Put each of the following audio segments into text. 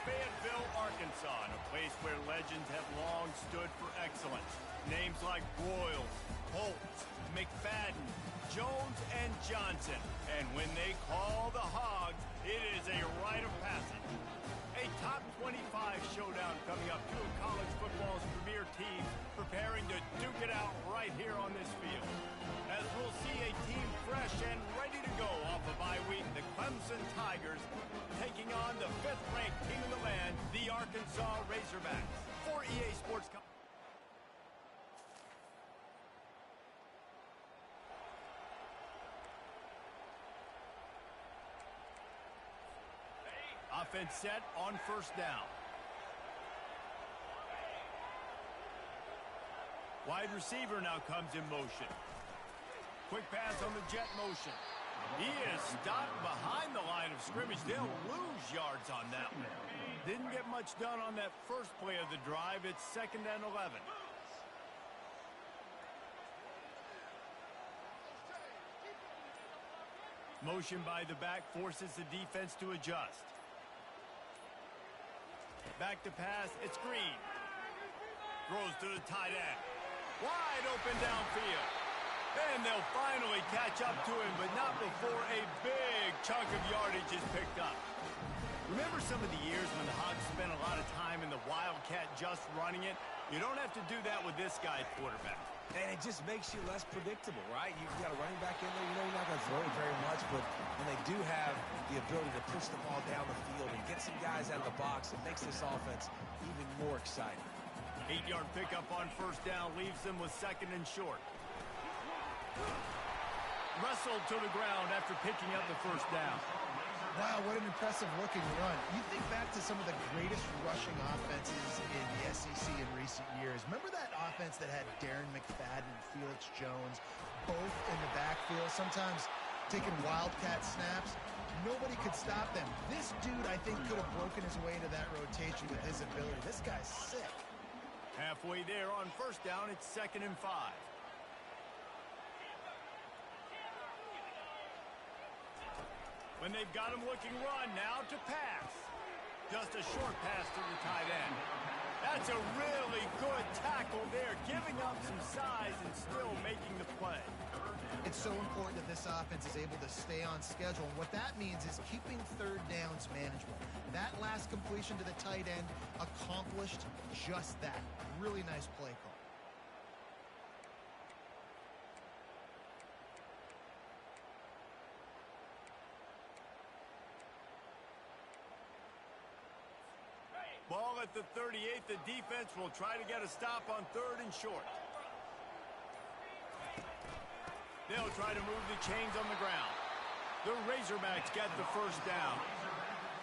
Fayetteville, Arkansas, a place where legends have long stood for excellence. Names like Broyles, Holtz, McFadden, Jones, and Johnson. And when they call the Hogs, it is a rite of passage. A top 25 showdown coming up. Two of college football's premier teams preparing to duke it out right here on this field. As we'll see a team fresh and ready to go off a bye week, the Clemson Tigers taking on the 5th-ranked team in the land, the Arkansas Razorbacks. For EA Sports Company. Offense set on first down. Wide receiver now comes in motion. Quick pass on the jet motion. He is stopped behind the line of scrimmage. They'll lose yards on that one. Didn't get much done on that first play of the drive. It's 2nd and 11. Motion by the back forces the defense to adjust. Back to pass, it's Green. Throws to the tight end. Wide open downfield. And they'll finally catch up to him, but not before a big chunk of yardage is picked up. Remember some of the years when the Hogs spent a lot of time in the Wildcat just running it? You don't have to do that with this guy at quarterback. And it just makes you less predictable, right? You've got a running back in there. You know you're not going to throw it very much, but when they do have the ability to push the ball down the field and get some guys out of the box, it makes this offense even more exciting. 8-yard pickup on first down leaves them with 2nd and short. Wrestled to the ground after picking up the first down. Wow, what an impressive-looking run. You think back to some of the greatest rushing offenses in the SEC in recent years. Remember that offense that had Darren McFadden and Felix Jones both in the backfield, sometimes taking wildcat snaps? Nobody could stop them. This dude, I think, could have broken his way into that rotation with his ability. This guy's sick. Halfway there on first down, it's 2nd and 5. When they've got him looking run, now to pass. Just a short pass to the tight end. That's a really good tackle there, giving up some size and still making the play. It's so important that this offense is able to stay on schedule. And what that means is keeping third downs manageable. That last completion to the tight end accomplished just that. Really nice play call. Ball at the 38. The defense will try to get a stop on 3rd and short. They'll try to move the chains on the ground. The Razorbacks get the first down.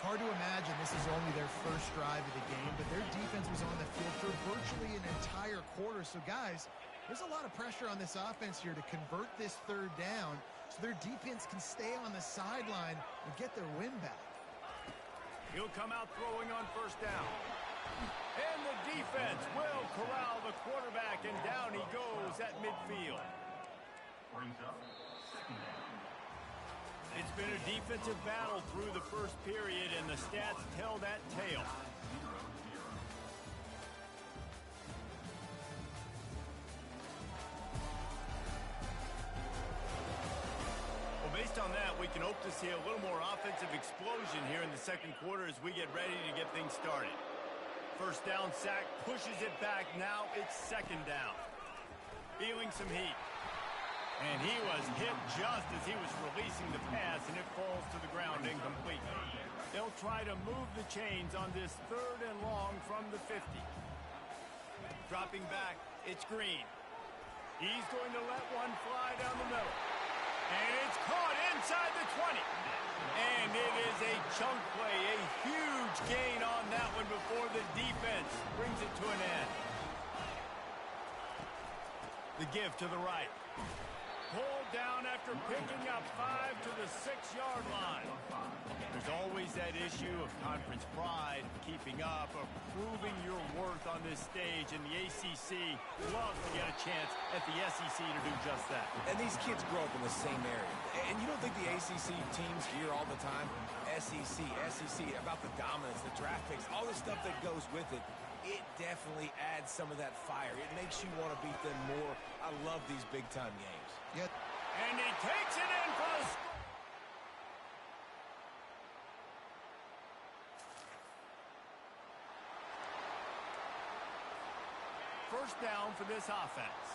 Hard to imagine this is only their first drive of the game, but their defense was on the field for virtually an entire quarter. So, guys, there's a lot of pressure on this offense here to convert this 3rd down so their defense can stay on the sideline and get their win back. He'll come out throwing on first down. And the defense will corral the quarterback, and down he goes at midfield. It's been a defensive battle through the first period, and the stats tell that tale. Well, based on that, we can hope to see a little more offensive explosion here in the second quarter as we get ready to get things started. First down sack pushes it back. Now it's 2nd down. Feeling some heat. And he was hit just as he was releasing the pass, and it falls to the ground incomplete. They'll try to move the chains on this 3rd and long from the 50. Dropping back, it's Green. He's going to let one fly down the middle. And it's caught inside the 20. And it is a chunk play, a huge gain on that one before the defense brings it to an end. The give to the right. Pulled down after picking up 5 to the 6-yard line. There's always that that issue of conference pride, keeping up, or proving your worth on this stage, and the ACC loves to get a chance at the SEC to do just that. And these kids grow up in the same area. And you don't think the ACC teams hear all the time, SEC, about the dominance, the draft picks, all the stuff that goes with it. It definitely adds some of that fire. It makes you want to beat them more. I love these big-time games. Yep. And he takes it in for the score. First down for this offense.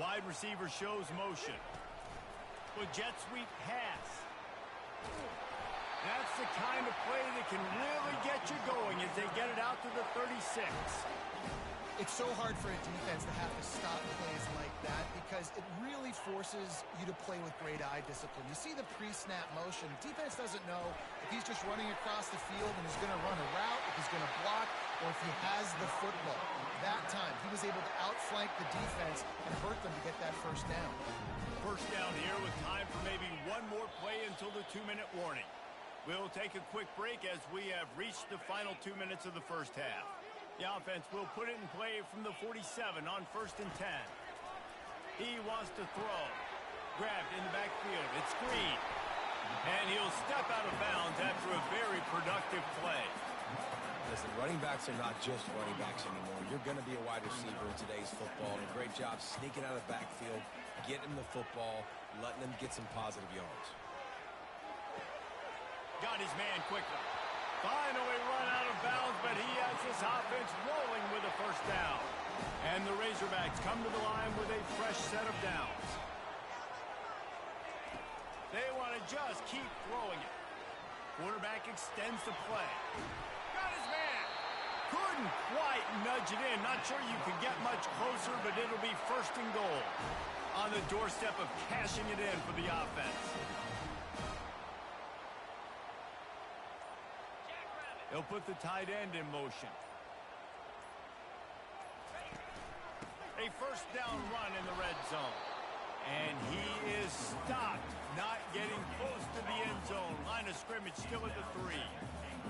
Wide receiver shows motion. With jet sweep pass. That's the kind of play that can really get you going as they get it out to the 36. It's so hard for a defense to have to stop plays like that because it really forces you to play with great eye discipline. You see the pre-snap motion. Defense doesn't know if he's just running across the field and is going to run a route, if he's going to block, or if he has the football. That time, he was able to outflank the defense and hurt them to get that first down. First down here with time for maybe one more play until the 2-minute warning. We'll take a quick break as we have reached the final 2 minutes of the first half. The offense will put it in play from the 47 on 1st and 10. He wants to throw. Grabbed in the backfield. It's screened. And he'll step out of bounds after a very productive play. Listen, running backs are not just running backs anymore. You're going to be a wide receiver in today's football. And a great job sneaking out of the backfield, getting the football, letting them get some positive yards. Got his man quickly. Finally run out of bounds, but he has this offense rolling with a first down. And the Razorbacks come to the line with a fresh set of downs. They want to just keep throwing it. Quarterback extends the play. Got his man. Couldn't quite nudge it in. Not sure you could get much closer, but it'll be 1st and goal. On the doorstep of cashing it in for the offense. They'll put the tight end in motion. A first down run in the red zone. And he is stopped, not getting close to the end zone. Line of scrimmage still at the 3.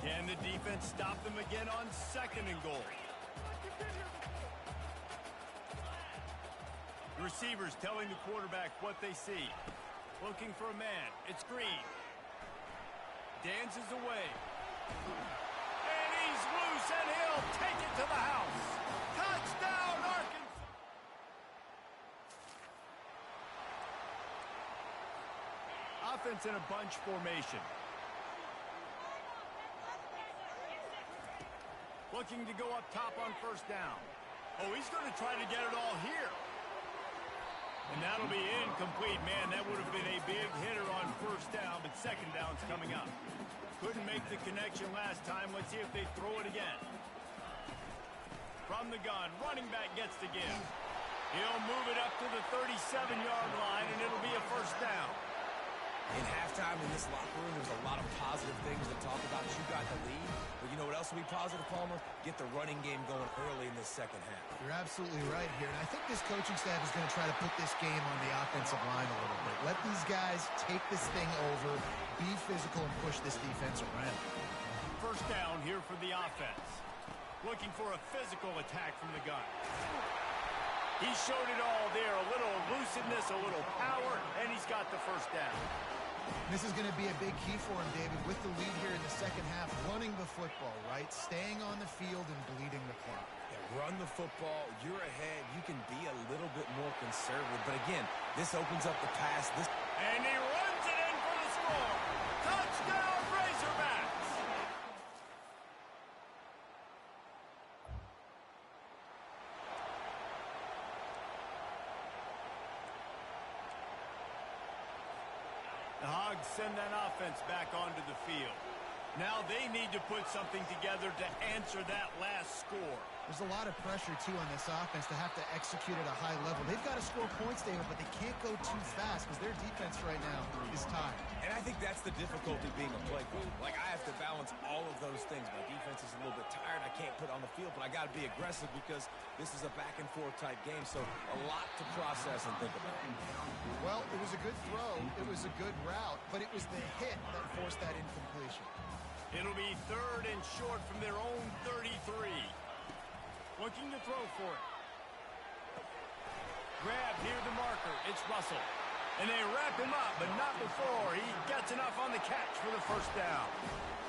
Can the defense stop them again on 2nd and goal? The receivers telling the quarterback what they see. Looking for a man. It's Green. Dances away. And he's loose, and he'll take it to the house. Touchdown, Arkansas! Offense in a bunch formation. Looking to go up top on 1st down. Oh, he's going to try to get it all here. And that'll be incomplete. Man, that would have been a big hitter on 1st down, but 2nd down's coming up. Couldn't make the connection last time. Let's see if they throw it again. From the gun, running back gets the give. He'll move it up to the 37-yard line, and it'll be a 1st down. In halftime in this locker room, there's a lot of positive things to talk about. You got the lead, but you know what else will be positive, Palmer? Get the running game going early in this 2nd half. You're absolutely right here, and I think this coaching staff is going to try to put this game on the offensive line a little bit. Let these guys take this thing over, be physical, and push this defense around. First down here for the offense. Looking for a physical attack from the gun. He showed it all there. A little elusiveness, a little power, and he's got the 1st down. This is going to be a big key for him, David, with the lead here in the 2nd half, running the football, right? Staying on the field and bleeding the clock. Yeah, run the football. You're ahead. You can be a little bit more conservative. But again, this opens up the pass. And he runs it in for the score. Touchdown, Razorbacks! The Hogs send that offense back onto the field. Now they need to put something together to answer that last score. There's a lot of pressure, too, on this offense to have to execute at a high level. They've got to score points, David, but they can't go too fast because their defense right now is tired. And I think that's the difficulty being a play caller. Like, I have to balance all of those things. My defense is a little bit tired. I can't put on the field, but I got to be aggressive because this is a back-and-forth type game, so a lot to process and think about. Well, it was a good throw. It was a good route, but it was the hit that forced that incompletion. It'll be 3rd and short from their own 33. Looking to throw for it. Grab near the marker. It's Russell. And they wrap him up, but not before he gets enough on the catch for the first down.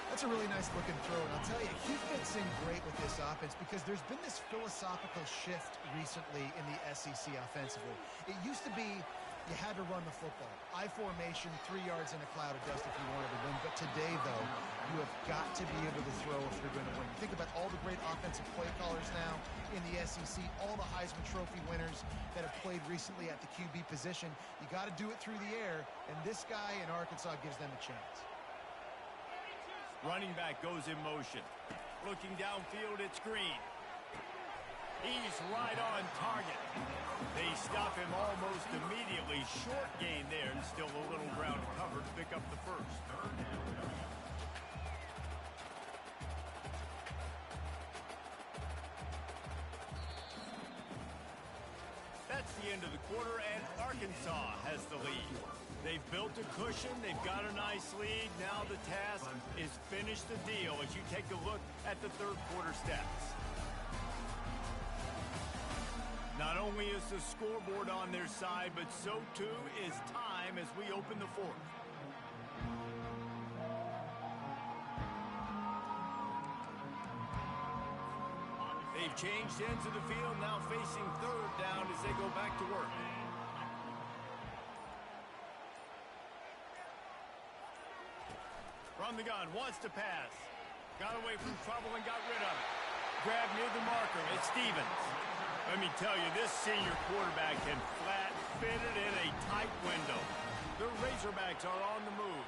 That's a really nice looking throw, and I'll tell you, he fits in great with this offense because there's been this philosophical shift recently in the SEC offensively. It used to be you had to run the football. I formation, 3 yards in a cloud of dust if you wanted to win. But today, though, you have got to be able to throw if you're going to win. Think about all the great offensive play callers now in the SEC, all the Heisman Trophy winners that have played recently at the QB position. You got to do it through the air, and this guy in Arkansas gives them a chance. Running back goes in motion. Looking downfield, it's Green. He's right on target. They stop him almost immediately. Short gain there, and still a little ground to cover to pick up the first. That's the end of the quarter, and Arkansas has the lead. They've built a cushion. They've got a nice lead. Now the task is finish the deal as you take a look at the third quarter stats. Not only is the scoreboard on their side, but so too is time as we open the fourth. They've changed ends of the field, now facing third down as they go back to work. From the gun, wants to pass. Got away from trouble and got rid of it. Grab near the marker, it's Stevens. Let me tell you, this senior quarterback can flat fit it in a tight window. The Razorbacks are on the move.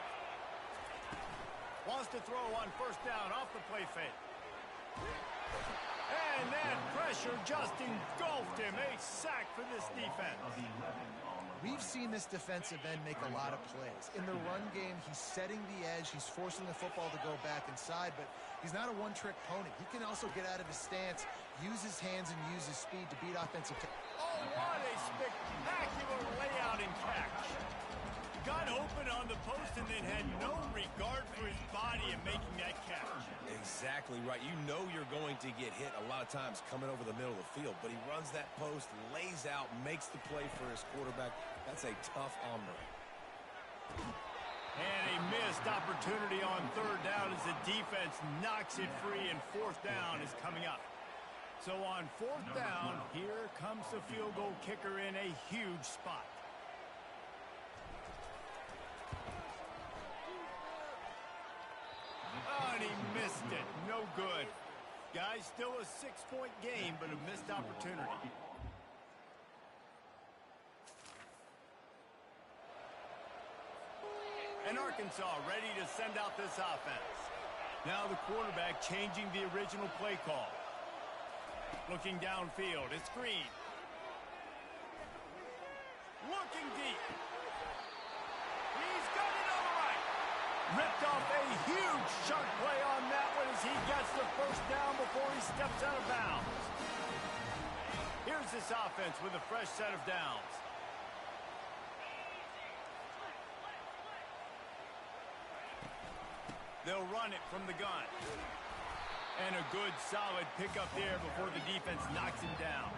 Wants to throw on first down off the play fake. And that pressure just engulfed him. A sack for this defense. We've seen this defensive end make a lot of plays. In the run game, he's setting the edge. He's forcing the football to go back inside, but he's not a one-trick pony. He can also get out of his stance, use his hands, and use his speed to beat offensive. Oh, what a spectacular layout and catch. Got open on the post and then had no regard for his body in making that catch. Exactly right. You know you're going to get hit a lot of times coming over the middle of the field, but he runs that post, lays out, makes the play for his quarterback. That's a tough hombre. And a missed opportunity on third down as the defense knocks it free, and fourth down is coming up. So on fourth down, here comes the field goal kicker in a huge spot. Oh, and he missed it. No good. Guys, still a 6-point game, but a missed opportunity. And Arkansas ready to send out this offense. Now the quarterback changing the original play call. Looking downfield, it's Green. Looking deep. He's got it on the right. Ripped off a huge chunk play on that one as he gets the first down before he steps out of bounds. Here's this offense with a fresh set of downs. They'll run it from the gun. And a good, solid pickup there before the defense knocks him down.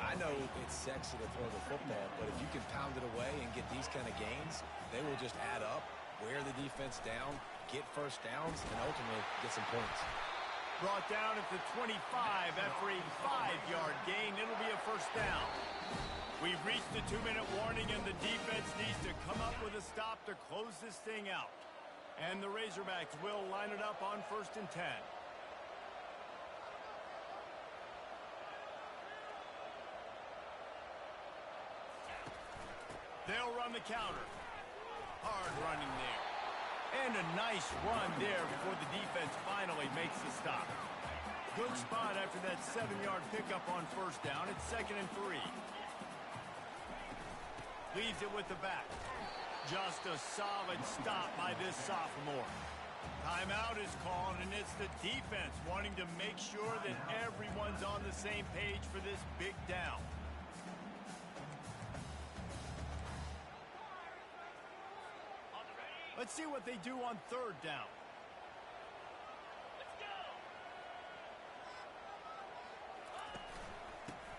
I know it's sexy to throw the football, but if you can pound it away and get these kind of gains, they will just add up, wear the defense down, get first downs, and ultimately get some points. Brought down at the 25 after a 5-yard gain. It'll be a first down. We've reached the 2-minute warning, and the defense needs to come up with a stop to close this thing out. And the Razorbacks will line it up on 1st and 10. They'll run the counter. Hard running there. And a nice run there before the defense finally makes the stop. Good spot after that 7-yard pickup on first down. It's 2nd and 3. Leaves it with the back. Just a solid stop by this sophomore. Timeout is called, and it's the defense wanting to make sure that everyone's on the same page for this big down. Let's see what they do on third down.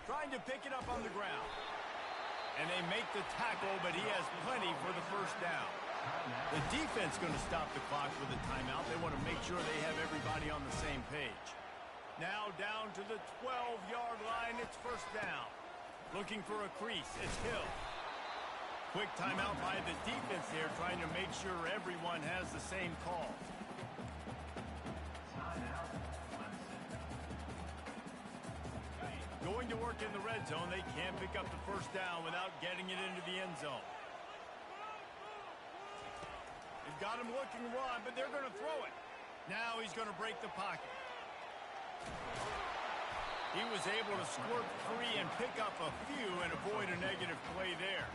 Trying to pick it up on the ground. And they make the tackle, but he has plenty for the first down. The defense going to stop the clock with a timeout. They want to make sure they have everybody on the same page. Now down to the 12-yard line. It's first down. Looking for a crease. It's Hill. Quick timeout by the defense there, trying to make sure everyone has the same call. Going to work in the red zone. They can't pick up the first down without getting it into the end zone. They've got him looking run, but they're going to throw it. Now he's going to break the pocket. He was able to squirt free and pick up a few and avoid a negative play there.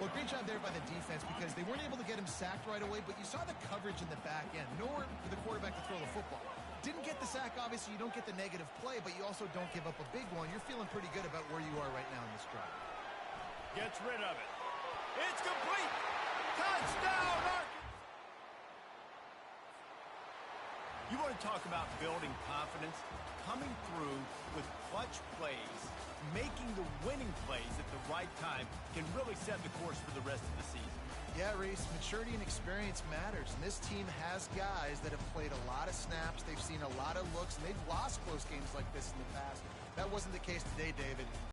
Well, great job there by the defense because they weren't able to get him sacked right away, but you saw the coverage in the back end. Nowhere for the quarterback to throw the football. Didn't get the sack, obviously. You don't get the negative play, but you also don't give up a big one. You're feeling pretty good about where you are right now in this drive. Gets rid of it. It's complete. Touchdown, Arkansas. You want to talk about building confidence? Coming through with clutch plays, making the winning plays at the right time can really set the course for the rest of the season. Yeah, Reese, maturity and experience matters, and this team has guys that have played a lot of snaps. They've seen a lot of looks, and they've lost close games like this in the past. That wasn't the case today, David.